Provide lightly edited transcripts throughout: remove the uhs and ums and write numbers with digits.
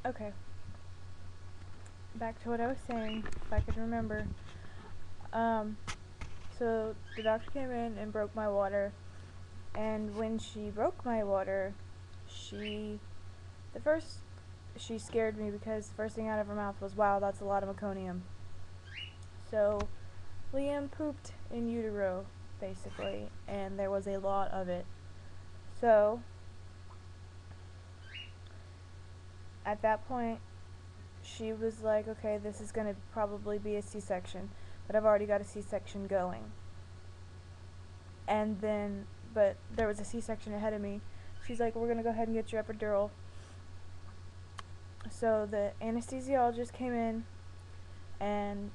Okay, back to what I was saying, if I could remember. Um, so the doctor came in and broke my water, and when she broke my water, she, the first, she scared me because the first thing out of her mouth was, "Wow, that's a lot of meconium." So Liam pooped in utero, basically, and there was a lot of it. So at that point, she was like, "Okay, this is going to probably be a C-section, but I've already got a C-section going." And then, but there was a C-section ahead of me. She's like, "We're going to go ahead and get your epidural." So the anesthesiologist came in, and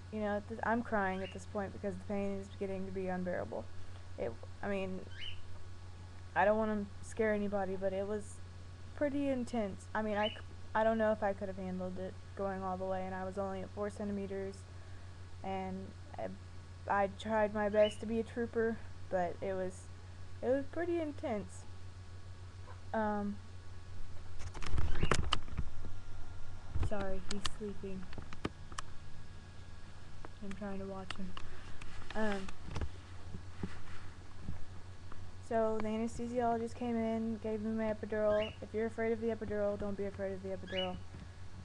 I'm crying at this point because the pain is getting to be unbearable. I mean, I don't want to scare anybody, but it was pretty intense. I mean, I don't know if I could have handled it going all the way, and I was only at 4 centimeters, and I tried my best to be a trooper, but it was pretty intense. Sorry, he's sleeping. I'm trying to watch him. So the anesthesiologist came in, gave me my epidural. If you're afraid of the epidural, don't be afraid of the epidural.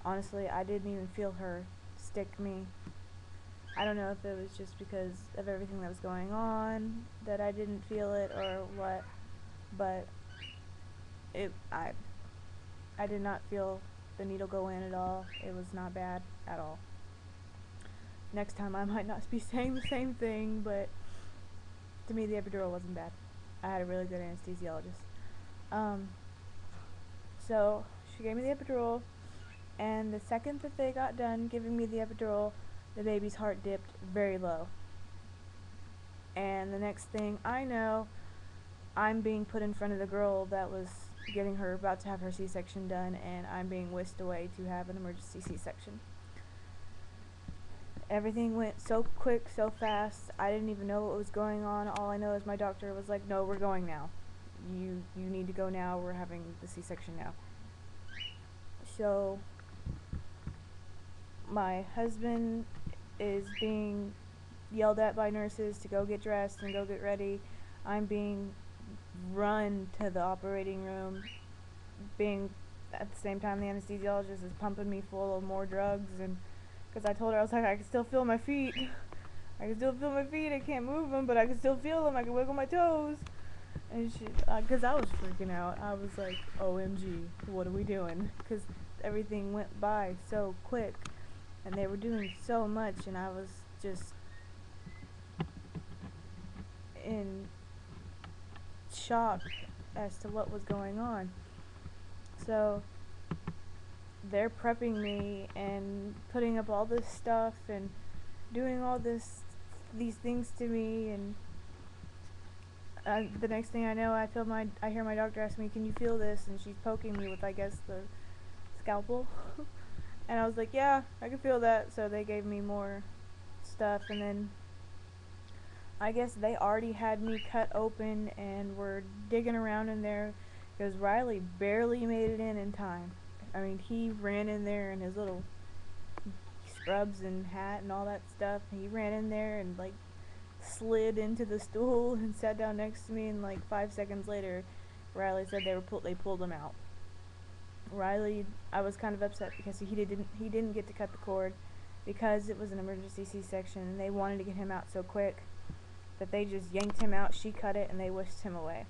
Honestly, I didn't even feel her stick me. I don't know if it was just because of everything that was going on that I didn't feel it or what, but I did not feel the needle go in at all. It was not bad at all. Next time I might not be saying the same thing, but to me the epidural wasn't bad. I had a really good anesthesiologist. So she gave me the epidural, and the second that they got done giving me the epidural, the baby's heart dipped very low. And the next thing I know, I'm being put in front of the girl that was about to have her C-section done, and I'm being whisked away to have an emergency C-section. Everything went so quick, so fast. I didn't even know what was going on. All I know is my doctor was like, "No, we're going now. You need to go now. We're having the C-section now." So my husband is being yelled at by nurses to go get dressed and go get ready. I'm being run to the operating room, being at the same time the anesthesiologist is pumping me full of more drugs, and because I told her, I was like, I can still feel my feet. I can still feel my feet. I can't move them, but I can still feel them. I can wiggle my toes. And she, because I was freaking out. I was like, OMG, what are we doing? Because everything went by so quick, and they were doing so much, and I was just in shock as to what was going on. So they're prepping me and putting up all this stuff and doing all these things to me, and the next thing I know, I hear my doctor ask me, "Can you feel this?" And she's poking me with, I guess, the scalpel. And I was like, "Yeah, I can feel that." So they gave me more stuff, and then I guess they already had me cut open and were digging around in there, because Riley barely made it in time. I mean, he ran in there in his little scrubs and hat and all that stuff. He ran in there and like slid into the stool and sat down next to me, and like 5 seconds later Riley said they pulled him out. Riley, I was kind of upset because he didn't get to cut the cord because it was an emergency C-section, and they wanted to get him out so quick that they just yanked him out. She cut it and they whisked him away.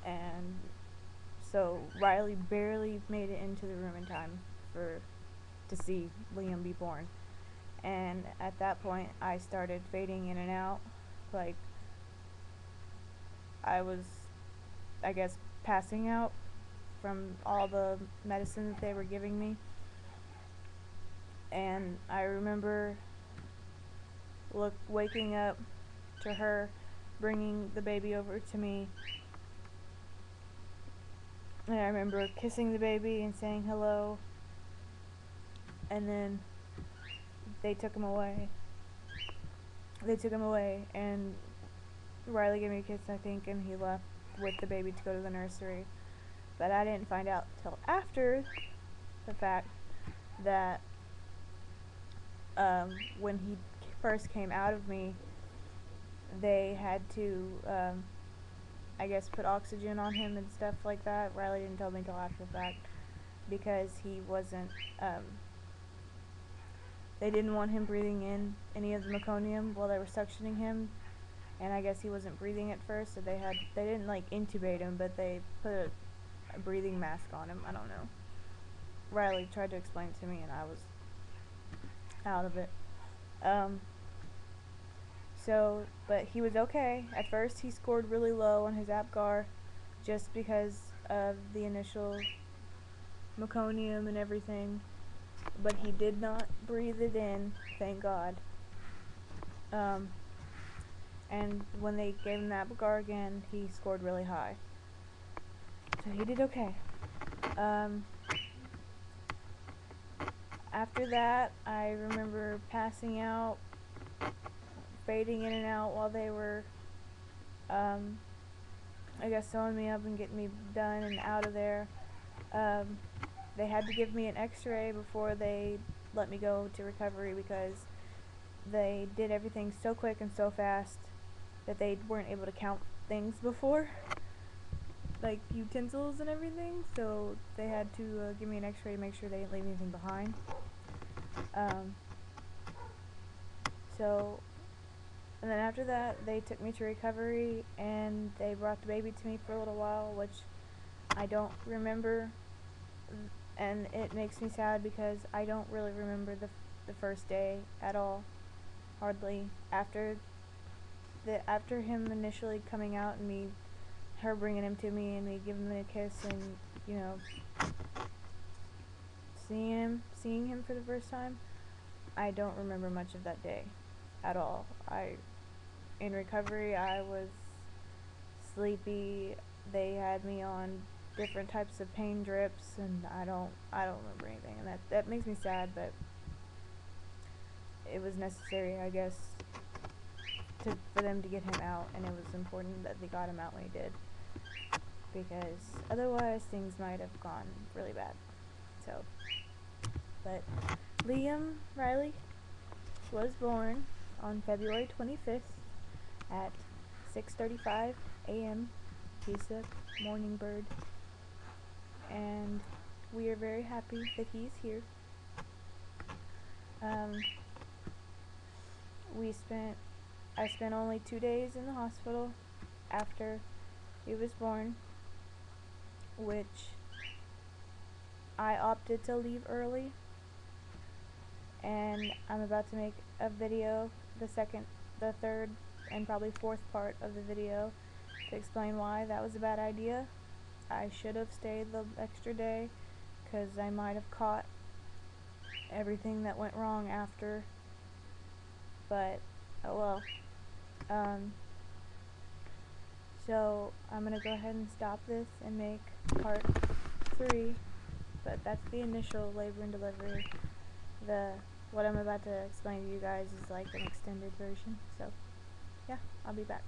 And so Riley barely made it into the room in time to see Liam be born. And at that point I started fading in and out, like I was, I guess, passing out from all the medicine that they were giving me. And I remember waking up to her bringing the baby over to me, and I remember kissing the baby and saying hello, and then they took him away. And Riley gave me a kiss, I think, and he left with the baby to go to the nursery. But I didn't find out till after the fact that when he first came out of me, they had to, I guess, put oxygen on him and stuff like that. Riley didn't tell me until after the fact, because he wasn't, they didn't want him breathing in any of the meconium while they were suctioning him, and I guess he wasn't breathing at first, so they didn't like intubate him, but they put a breathing mask on him. I don't know. Riley tried to explain it to me, and I was out of it. But he was okay. At first, he scored really low on his APGAR, just because of the initial meconium and everything. But he did not breathe it in, thank God. And when they gave him the APGAR again, he scored really high. So he did okay. After that, I remember passing out, fading in and out while they were, I guess, sewing me up and getting me done and out of there. They had to give me an x-ray before they let me go to recovery, because they did everything so quick and so fast that they weren't able to count things before, like utensils and everything, so they had to give me an x-ray to make sure they didn't leave anything behind. And then after that, they took me to recovery, and they brought the baby to me for a little while, which I don't remember, and it makes me sad because I don't really remember the first day at all, hardly. After him initially coming out and her bringing him to me and me giving him a kiss and, you know, seeing him for the first time, I don't remember much of that day at all. In recovery, I was sleepy. They had me on different types of pain drips, and I don't remember anything, and that makes me sad, but it was necessary, I guess, for them to get him out, and it was important that they got him out when he did, because otherwise things might have gone really bad. But Liam Riley was born on February 25th at 6:35 a.m. He's a morning bird, and we are very happy that he's here. I spent only 2 days in the hospital after he was born, which I opted to leave early, and I'm about to make a video, the third, and probably fourth part of the video, to explain why that was a bad idea. I should have stayed the extra day, because I might have caught everything that went wrong after, but oh well. So I'm gonna go ahead and stop this and make part 3, but that's the initial labor and delivery. What I'm about to explain to you guys is like an extended version, so yeah, I'll be back.